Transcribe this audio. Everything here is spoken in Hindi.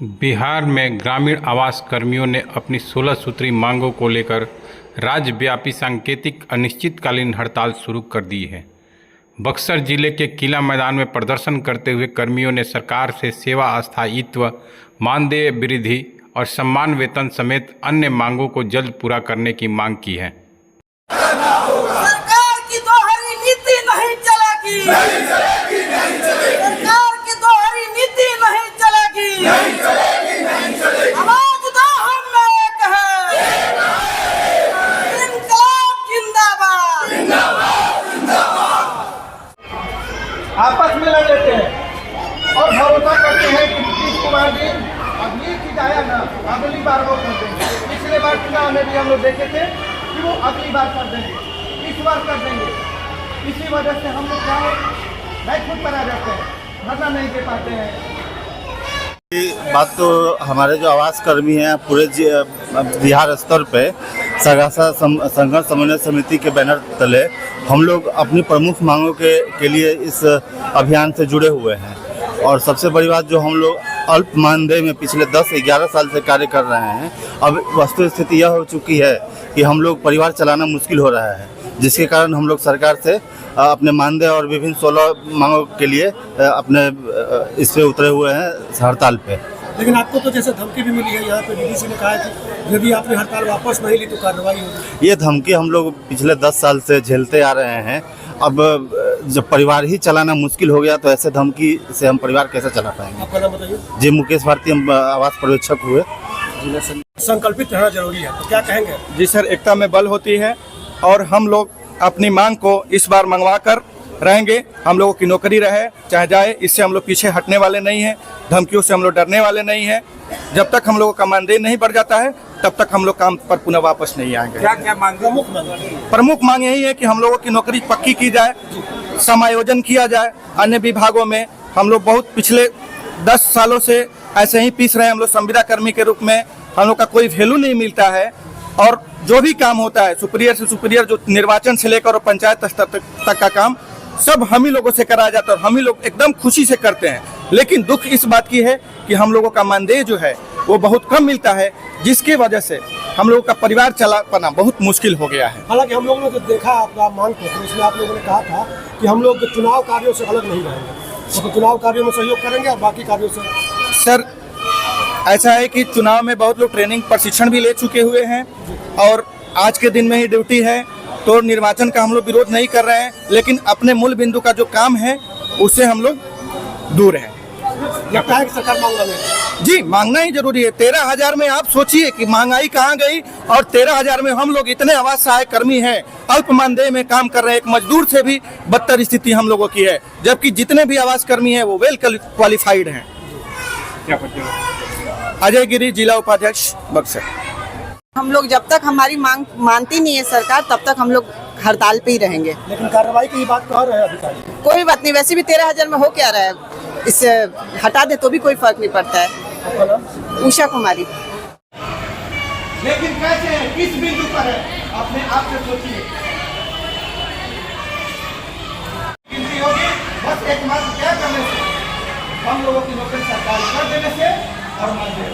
बिहार में ग्रामीण आवास कर्मियों ने अपनी 16 सूत्री मांगों को लेकर राज्यव्यापी सांकेतिक अनिश्चितकालीन हड़ताल शुरू कर दी है। बक्सर जिले के किला मैदान में प्रदर्शन करते हुए कर्मियों ने सरकार से सेवा स्थायित्व, मानदेय वृद्धि और सम्मान वेतन समेत अन्य मांगों को जल्द पूरा करने की मांग की है। सरकार की दोहरी नीति नहीं चलेगी, सरकार की दोहरी नीति नहीं चलेगी, आवाज दो हम एक है, इनकलाब जिंदाबाद। आपस में लड़ लेते हैं और भरोसा करते हैं कि नीतीश कुमार जी अब ये चीज आया ना, अगली बार वो कर देंगे। पिछले बार चुनाव में भी हम लोग देखे थे कि वो अगली बार कर देंगे, इस बार कर देंगे। इसी वजह से हम लोग क्या है, बैक फुट पर आ जाते हैं, धरना नहीं दे पाते हैं। ये बात तो हमारे जो आवास कर्मी हैं पूरे बिहार स्तर पे सगासा संघर्ष समन्वय समिति के बैनर तले हम लोग अपनी प्रमुख मांगों के लिए इस अभियान से जुड़े हुए हैं। और सबसे बड़ी बात, जो हम लोग अल्प मानदेय में पिछले 10-11 साल से कार्य कर रहे हैं, अब वस्तु स्थिति यह हो चुकी है कि हम लोग परिवार चलाना मुश्किल हो रहा है, जिसके कारण हम लोग सरकार से अपने मानदेय और विभिन्न 16 मांगों के लिए अपने इस पे उतरे हुए हैं हड़ताल पे। लेकिन आपको तो जैसे धमकी भी मिली है, यहाँ पे डीडीसी ने कहा है कि यदि आपने हड़ताल वापस नहीं ली तो कार्रवाई होगी। ये धमकी हम लोग पिछले 10 साल से झेलते आ रहे हैं। अब जब परिवार ही चलाना मुश्किल हो गया तो ऐसे धमकी से हम परिवार कैसे चला पाएंगे। आपका नाम बताइए। जी, मुकेश भारती, हम आवास पर्यवेक्षक हुए। संकल्पित रहना जरूरी है, तो क्या कहेंगे? जी सर, एकता में बल होती है और हम लोग अपनी मांग को इस बार मंगवा कर रहेंगे। हम लोगों की नौकरी रहे चाहे जाए, इससे हम लोग पीछे हटने वाले नहीं हैं, धमकियों से हम लोग डरने वाले नहीं हैं। जब तक हम लोगों का मानदेय नहीं बढ़ जाता है तब तक हम लोग काम पर पुनः वापस नहीं आएंगे। क्या मांग? प्रमुख मांग यही है कि हम लोगों की नौकरी पक्की की जाए, समायोजन किया जाए। अन्य विभागों में हम लोग बहुत पिछले 10 सालों से ऐसे ही पीस रहे हैं। हम लोग संविदा कर्मी के रूप में हम लोग का कोई वैल्यू नहीं मिलता है और जो भी काम होता है सुपीरियर से सुपीरियर, जो निर्वाचन से लेकर और पंचायत स्तर तक का काम सब हम ही लोगों से कराया जाता है और हम ही लोग एकदम खुशी से करते हैं। लेकिन दुख इस बात की है कि हम लोगों का मानदेय जो है वो बहुत कम मिलता है, जिसकी वजह से हम लोगों का परिवार चला पाना बहुत मुश्किल हो गया है। हालांकि हम लोगों ने जो देखा आपका मांग पत्र, उसमें आप लोगों ने कहा था कि हम लोग चुनाव कार्यों से अलग नहीं रहेंगे, तो चुनाव कार्यों में सहयोग करेंगे और बाकी कार्यों से। सर, ऐसा है कि चुनाव में बहुत लोग ट्रेनिंग प्रशिक्षण भी ले चुके हुए हैं और आज के दिन में ही ड्यूटी है, तो निर्वाचन का हम लोग विरोध नहीं कर रहे हैं, लेकिन अपने मूल बिंदु का जो काम है उससे हम लोग दूर हैं। लगता है कि सरकार मांग रही है। जी, मांगना ही जरूरी है। 13,000 में आप सोचिए कि महंगाई कहाँ गई, और 13,000 में हम लोग इतने आवास सहायक कर्मी हैं, अल्प मानदेय में काम कर रहे हैं। एक मजदूर से भी बदतर स्थिति हम लोगों की है, जबकि जितने भी आवास कर्मी हैं वो वेल क्वालिफाइड हैं। अजय गिरी, जिला उपाध्यक्ष, बक्सर। हम लोग जब तक हमारी मांग मानती नहीं है सरकार, तब तक हम लोग हड़ताल पे ही रहेंगे। लेकिन कार्रवाई की बात कह रहे हैं अधिकारी। कोई बात नहीं, वैसे भी 13,000 में हो क्या रहा है, इससे हटा दे तो भी कोई फर्क नहीं पड़ता है। उषा कुमारी। लेकिन कैसे है, किस बिंदु पर है, अपने आप से सोचिए। गिनती होगी बस एकमात्र क्या करने से, हम लोगों की नौकरी सरकार कर देने से और मानदेय